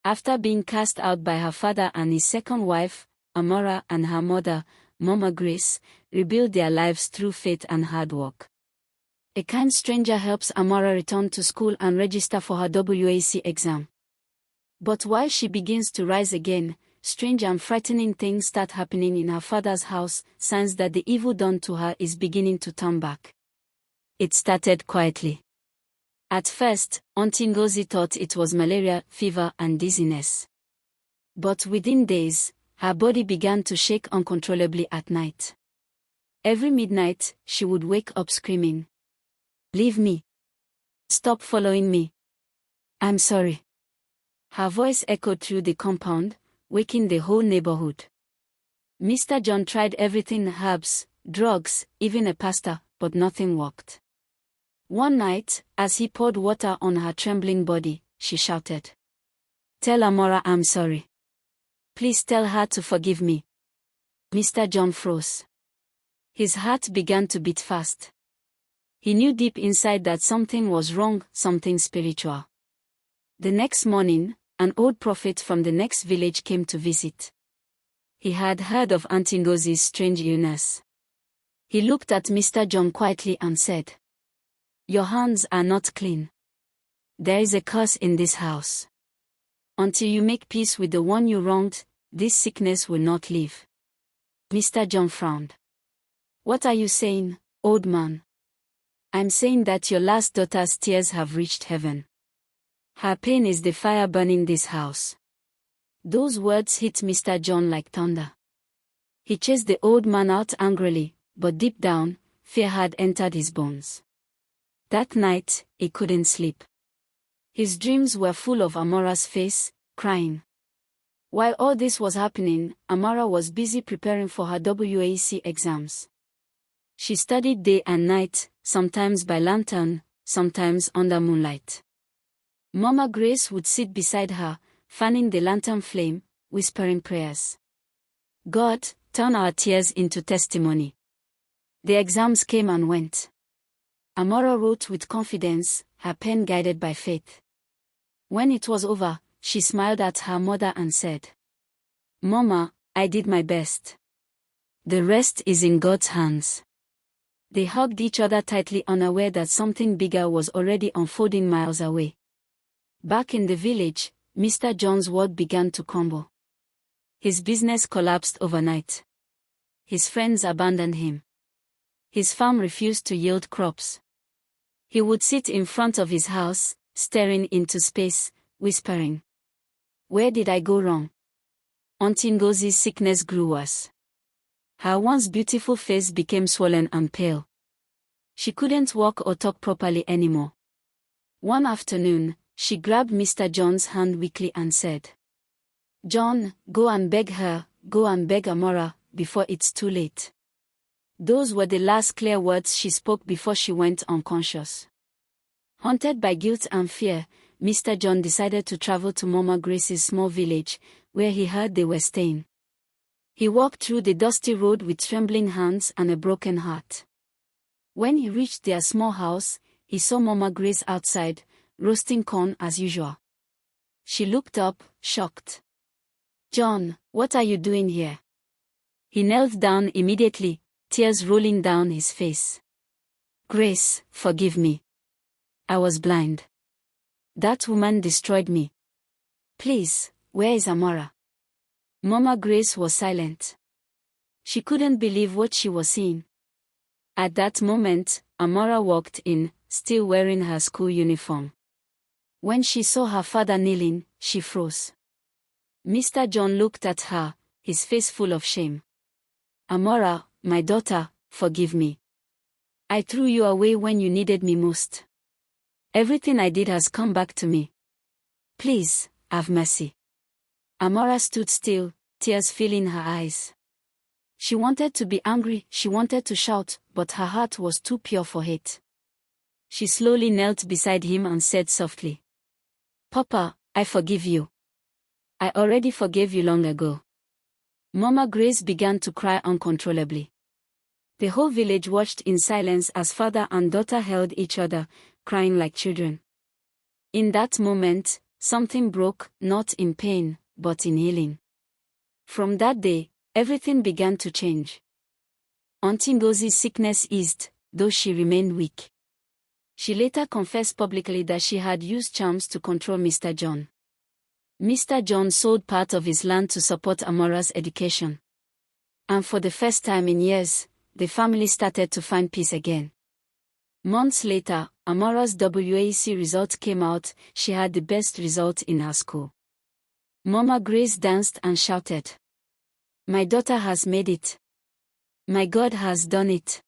After being cast out by her father and his second wife, Amara, and her mother, Mama Grace, rebuild their lives through faith and hard work. A kind stranger helps Amara return to school and register for her WAEC exam. But while she begins to rise again, strange and frightening things start happening in her father's house, signs that the evil done to her is beginning to turn back. It started quietly. At first, Auntie Ngozi thought it was malaria, fever, and dizziness. But within days, her body began to shake uncontrollably at night. Every midnight, she would wake up screaming, "Leave me! Stop following me! I'm sorry!" Her voice echoed through the compound, waking the whole neighborhood. Mr. John tried everything: herbs, drugs, even a pastor, but nothing worked. One night, as he poured water on her trembling body, she shouted, "Tell Amara I'm sorry. Please tell her to forgive me." Mr. John froze. His heart began to beat fast. He knew deep inside that something was wrong, something spiritual. The next morning, an old prophet from the next village came to visit. He had heard of Auntie Ngozi's strange illness. He looked at Mr. John quietly and said, "Your hands are not clean. There is a curse in this house. Until you make peace with the one you wronged, this sickness will not leave." Mr. John frowned. "What are you saying, old man?" "I'm saying that your last daughter's tears have reached heaven. Her pain is the fire burning this house." Those words hit Mr. John like thunder. He chased the old man out angrily, but deep down, fear had entered his bones. That night, he couldn't sleep. His dreams were full of Amara's face, crying. While all this was happening, Amara was busy preparing for her WAEC exams. She studied day and night, sometimes by lantern, sometimes under moonlight. Mama Grace would sit beside her, fanning the lantern flame, whispering prayers. "God, turn our tears into testimony." The exams came and went. Amara wrote with confidence, her pen guided by faith. When it was over, she smiled at her mother and said, "Mama, I did my best. The rest is in God's hands." They hugged each other tightly, unaware that something bigger was already unfolding miles away. Back in the village, Mr. John's world began to crumble. His business collapsed overnight. His friends abandoned him. His farm refused to yield crops. He would sit in front of his house, staring into space, whispering, "Where did I go wrong?" Auntie Ngozi's sickness grew worse. Her once beautiful face became swollen and pale. She couldn't walk or talk properly anymore. One afternoon, she grabbed Mr. John's hand weakly and said, "John, go and beg her, go and beg Amara, before it's too late." Those were the last clear words she spoke before she went unconscious. Haunted by guilt and fear, Mr. John decided to travel to Mama Grace's small village, where he heard they were staying. He walked through the dusty road with trembling hands and a broken heart. When he reached their small house, he saw Mama Grace outside, roasting corn as usual. She looked up, shocked. "John, what are you doing here?" He knelt down immediately, tears rolling down his face. "Grace, forgive me. I was blind. That woman destroyed me. Please, where is Amara?" Mama Grace was silent. She couldn't believe what she was seeing. At that moment, Amara walked in, still wearing her school uniform. When she saw her father kneeling, she froze. Mr. John looked at her, his face full of shame. "Amara, my daughter, forgive me. I threw you away when you needed me most. Everything I did has come back to me. Please, have mercy." Amara stood still, tears filling her eyes. She wanted to be angry, she wanted to shout, but her heart was too pure for hate. She slowly knelt beside him and said softly, "Papa, I forgive you. I already forgave you long ago." Mama Grace began to cry uncontrollably. The whole village watched in silence as father and daughter held each other, crying like children. In that moment, Something broke, not in pain, but in healing. From that day, everything began to change. Auntie Ngozie's sickness eased, though she remained weak. She later confessed publicly that she had used charms to control Mr. John. Mr. John sold part of his land to support Amara's education. And for the first time in years, the family started to find peace again. Months later, Amara's WAEC result came out. She had the best result in her school. Mama Grace danced and shouted, "My daughter has made it. My God has done it."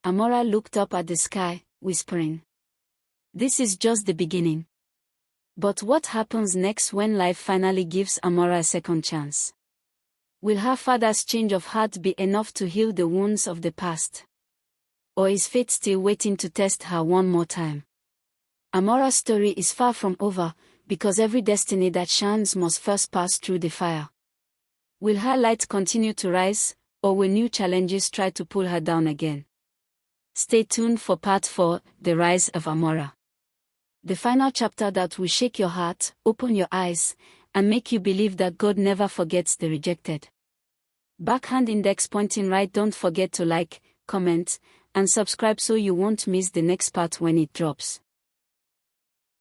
Amara looked up at the sky, whispering, "This is just the beginning." But what happens next when life finally gives Amara a second chance? Will her father's change of heart be enough to heal the wounds of the past? Or is fate still waiting to test her one more time? Amara's story is far from over, because every destiny that shines must first pass through the fire. Will her light continue to rise, or will new challenges try to pull her down again? Stay tuned for Part 4, The Rise of Amara. The final chapter that will shake your heart, open your eyes, and make you believe that God never forgets the rejected. Backhand index pointing right. Don't forget to like, comment, and subscribe so you won't miss the next part when it drops.